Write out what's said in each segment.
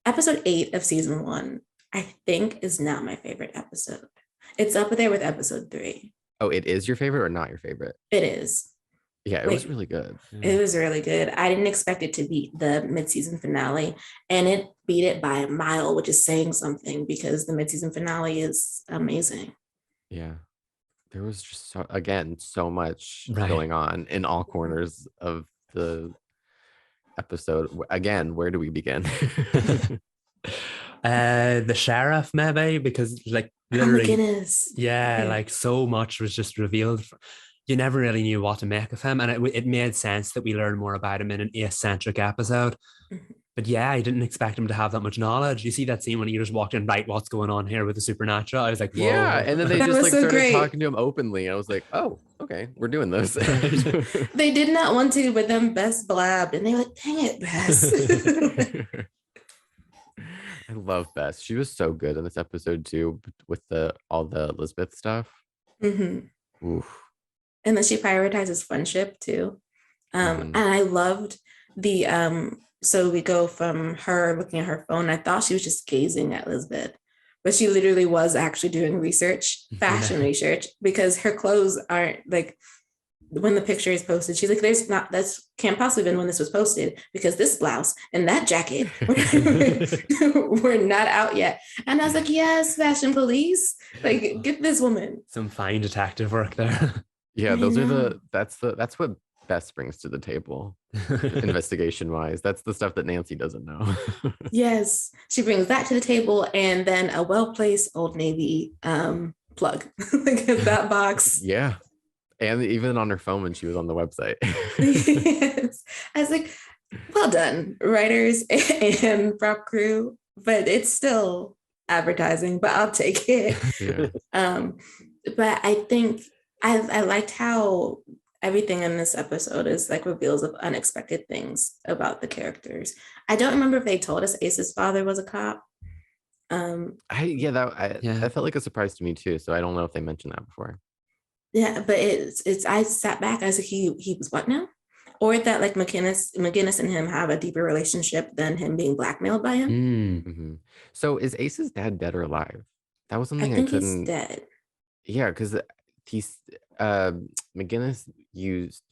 Episode 8 of season 1, I think, is now my favorite episode. It's up there with episode 3. Oh, it is your favorite or not your favorite? It is. Yeah, it was really good. It was really good. I didn't expect it to beat the mid-season finale, and it beat it by a mile, which is saying something because the mid-season finale is amazing. Yeah. There was just so much Right. going on in all corners of the episode. Again, where do we begin? The sheriff, maybe, because like literally, McGinnis. like so much was just revealed. You never really knew what to make of him, and it made sense that we learned more about him in an Ace-centric episode. Mm-hmm. But yeah, I didn't expect him to have that much knowledge. You see that scene when he just walked in, right, what's going on here with the supernatural? I was like, whoa. Yeah, and then they That just was like so started great. talking to him openly. I was like, oh, okay, we're doing this. They did not want to, but then Bess blabbed, and they were like, dang it, Bess. I love Bess. She was so good in this episode too, with all the Lisbeth stuff. Mm-hmm. Oof. And then she prioritizes friendship too. And I loved the so we go from her looking at her phone. I thought she was just gazing at Lisbeth, but she literally was actually doing research, fashion research, because her clothes aren't like, when the picture is posted, she's like, that's can't possibly been when this was posted, because this blouse and that jacket we're not out yet. And I was like, yes, fashion police, like, get this woman. Some fine detective work there. Yeah, those are that's what Bess brings to the table, investigation wise. That's the stuff that Nancy doesn't know. Yes, she brings that to the table, and then a well-placed Old Navy plug, like that box. Yeah, and even on her phone when she was on the website. Yes, I was like, well done, writers and prop crew, but it's still advertising, but I'll take it. Yeah. But I think I liked how everything in this episode is like reveals of unexpected things about the characters. I don't remember if they told us Ace's father was a cop. That felt like a surprise to me too. So I don't know if they mentioned that before. Yeah, but it's I sat back, I was like, he was what now? Or that like McGinnis and him have a deeper relationship than him being blackmailed by him. Mm-hmm. So is Ace's dad dead or alive? That was something I think couldn't. he's dead. Yeah, because he's McGinnis used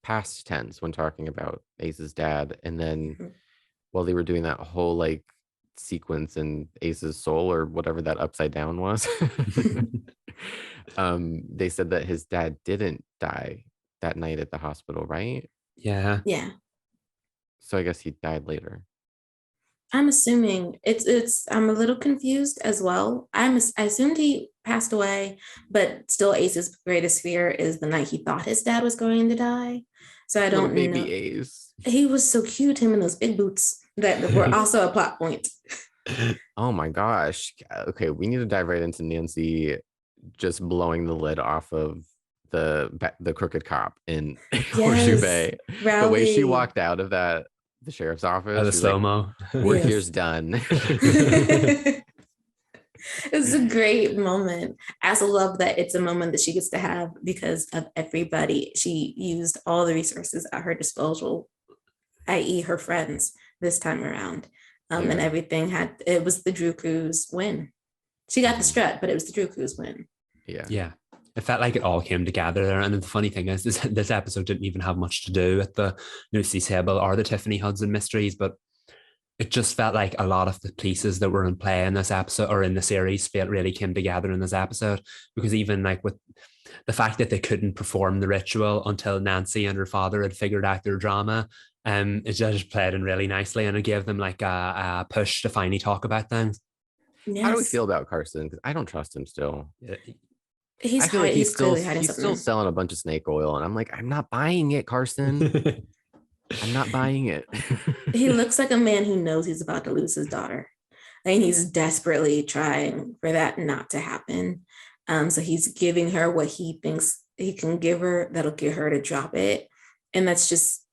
past tense when talking about Ace's dad, and then while they were doing that whole like sequence in Ace's soul or whatever that upside down was, they said that his dad didn't die that night at the hospital, right? Yeah. So I guess he died later. I'm assuming it's I'm a little confused as well. I assumed he passed away, but still Ace's greatest fear is the night he thought his dad was going to die. So I don't know. Baby Ace. He was so cute, him in those big boots that were also a plot point. Oh my gosh. Okay, we need to dive right into Nancy just blowing the lid off of the crooked cop in Horseshoe Bay. Rowley. The way she walked out of the sheriff's office. The slow-mo. Like, work here's done. It's a great moment. I also love that it's a moment that she gets to have because of everybody. She used all the resources at her disposal, i.e. her friends this time around. And everything it was the Drew Crews win. She got the strut, but it was the Drew Crews win. Yeah. It felt like it all came together there. And the funny thing is, this episode didn't even have much to do with the Lucy Sable or the Tiffany Hudson mysteries, but it just felt like a lot of the pieces that were in play in this episode or in the series really came together in this episode. Because even like with the fact that they couldn't perform the ritual until Nancy and her father had figured out their drama, it just played in really nicely, and it gave them like a push to finally talk about things. Yes. How do we feel about Carson? Because I don't trust him still. He's still selling a bunch of snake oil, and I'm like, I'm not buying it, Carson. I'm not buying it. He looks like a man who knows he's about to lose his daughter, and he's desperately trying for that not to happen. So he's giving her what he thinks he can give her that'll get her to drop it, and that's just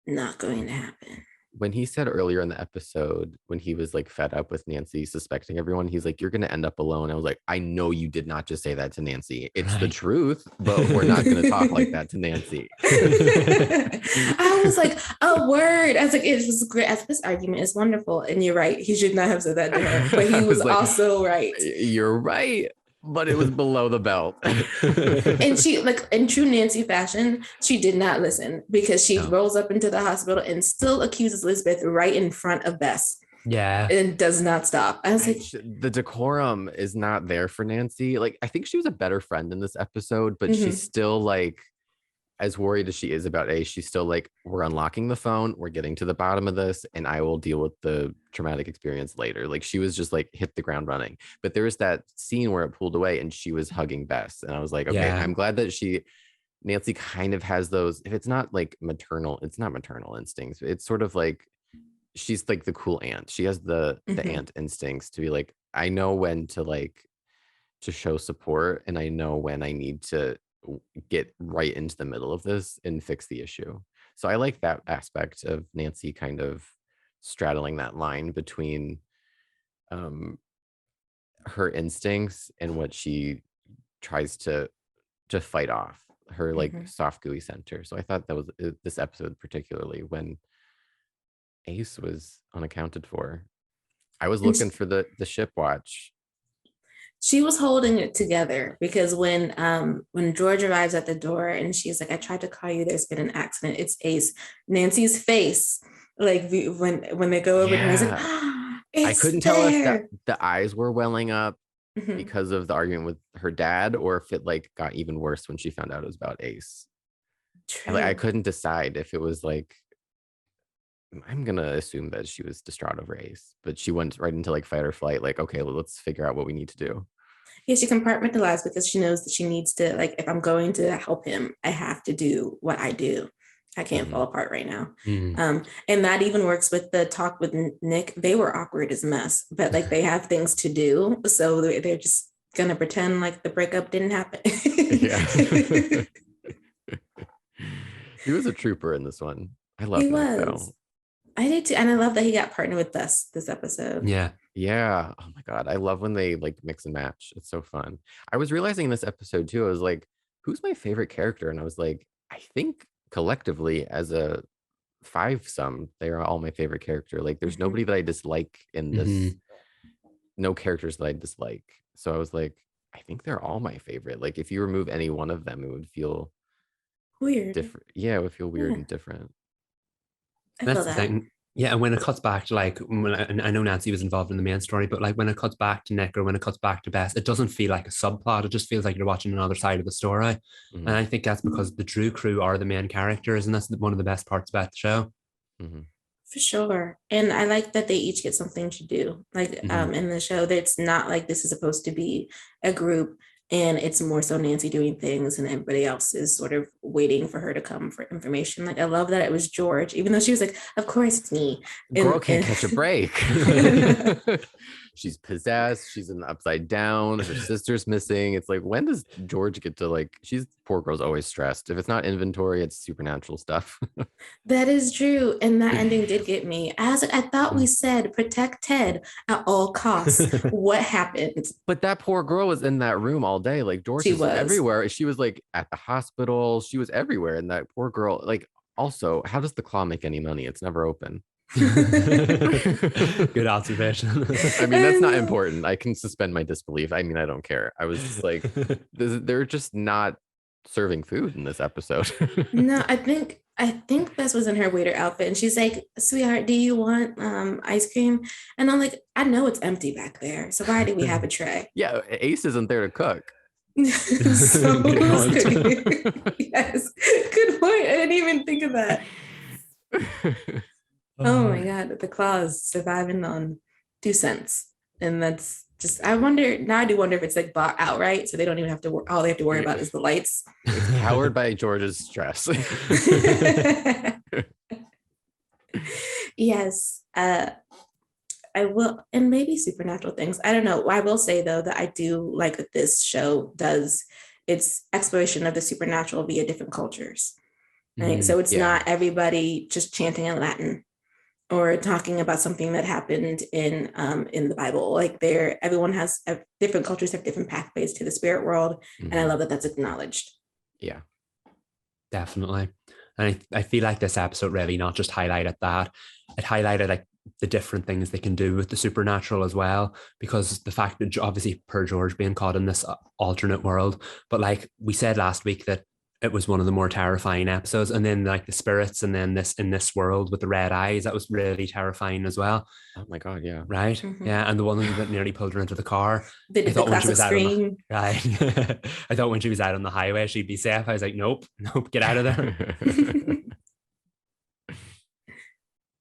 not going to happen. when he said earlier in the episode, when he was like fed up with Nancy suspecting everyone, he's like, "You're gonna end up alone." I was like, I know you did not just say that to Nancy. It's the truth, but we're not gonna talk like that to Nancy. I was like, a word. I was like, it was great. This argument is wonderful. And you're right. He should not have said that to her. But he was like, also right. You're right. But it was below the belt. And she, like, in true Nancy fashion, she did not listen, because she rolls up into the hospital and still accuses Lisbeth right in front of Bess. Yeah. And does not stop. I was like, the decorum is not there for Nancy. Like, I think she was a better friend in this episode, but she's still like, as worried as she is about Ace, she's still like, we're unlocking the phone, we're getting to the bottom of this, and I will deal with the traumatic experience later. Like, she was just like hit the ground running. But there was that scene where it pulled away and she was hugging Bess, and I was like, okay, I'm glad that Nancy kind of has those, if it's not like maternal, it's not maternal instincts, it's sort of like she's like the cool aunt. She has the aunt instincts to be like, I know when to like to show support, and I know when I need to get right into the middle of this and fix the issue. So I like that aspect of Nancy kind of straddling that line between her instincts and what she tries to fight off, her like soft gooey center. So I thought that was this episode, particularly when Ace was unaccounted for. I was looking for the ship watch. She was holding it together, because when George arrives at the door and she's like, I tried to call you, there's been an accident, it's Ace. Nancy's face, like when they go over, and I was like, I couldn't tell if that the eyes were welling up because of the argument with her dad, or if it like got even worse when she found out it was about Ace. Like, I couldn't decide if it was like, I'm gonna assume that she was distraught over Ace, but she went right into like fight or flight, like, okay, well, let's figure out what we need to do. Yeah, she compartmentalized, because she knows that she needs to, like, if I'm going to help him, I have to do what I do. I can't fall apart right now. And that even works with the talk with Nick. They were awkward as a mess, but like they have things to do, so they're just gonna pretend like the breakup didn't happen. He was a trooper in this one. I love Nick, though. I did too, and I love that he got partnered with us this episode. Yeah. Oh my God, I love when they like mix and match. It's so fun. I was realizing in this episode too, I was like, who's my favorite character? And I was like, I think collectively as a five-some, they are all my favorite character. Like, there's nobody that I dislike in this. No characters that I dislike. So I was like, I think they're all my favorite. Like, if you remove any one of them, it would feel weird. Different. Yeah, it would feel weird and different. That's the thing. Yeah, and when it cuts back to like, and I know Nancy was involved in the main story, but like when it cuts back to Nick or when it cuts back to Bess, it doesn't feel like a subplot. It just feels like you're watching another side of the story. And I think that's because the Drew crew are the main characters, and that's one of the best parts about the show. For sure. And I like that they each get something to do. Like in the show, that it's not like this is supposed to be a group, and it's more so Nancy doing things and everybody else is sort of waiting for her to come for information. Like, I love that it was George, even though she was like, of course it's me. Girl can't catch a break. She's possessed. She's in the upside down. Her sister's missing. It's like, when does George get to like, poor girl's always stressed. If it's not inventory, it's supernatural stuff. That is true. And that ending did get me. I thought we said protect Ted at all costs. What happened? But that poor girl was in that room all day. Like, George was everywhere. She was like at the hospital. She was everywhere. And that poor girl, like, also, how does the claw make any money? It's never open. Good observation. I mean, that's not important. I can suspend my disbelief. I mean, I don't care. I was just like, they're just not serving food in this episode. No, I think Bess was in her waiter outfit, and she's like, sweetheart, do you want ice cream? And I'm like, I know it's empty back there, so why do we have a tray? Yeah, Ace isn't there to cook. So good point. Yes, good point. I didn't even think of that. Oh my God, the claw is surviving on 2 cents. And that's just, I do wonder if it's like bought outright, so they don't even have to all they have to worry about is the lights. It's powered by George's stress. Yes. I will, and maybe supernatural things. I don't know. I will say though that I do like that this show does its exploration of the supernatural via different cultures. Right. So it's not everybody just chanting in Latin or talking about something that happened in the Bible. Like everyone has different cultures have different pathways to the spirit world, and I love that that's acknowledged. Yeah, definitely. And I feel like this episode really not just highlighted that, it highlighted like the different things they can do with the supernatural as well, because the fact that obviously per George being caught in this alternate world, but like we said last week that it was one of the more terrifying episodes, and then like the spirits, and then this in this world with the red eyes, that was really terrifying as well. Oh my god, yeah. Right. Yeah. And the one that nearly pulled her into the car. The classic scream. Right. I thought when she was out on the highway she'd be safe. I was like, nope, get out of there.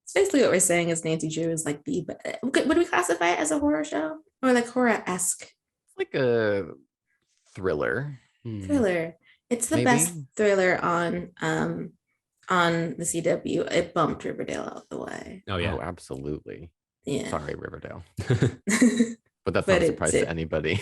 It's basically what we're saying is Nancy Drew is like would we classify it as a horror show or like horror-esque? Like a thriller. Thriller. It's the best thriller on the CW. It bumped Riverdale out the way. Oh yeah, absolutely. Yeah. Sorry, Riverdale. But that's not a surprise to anybody.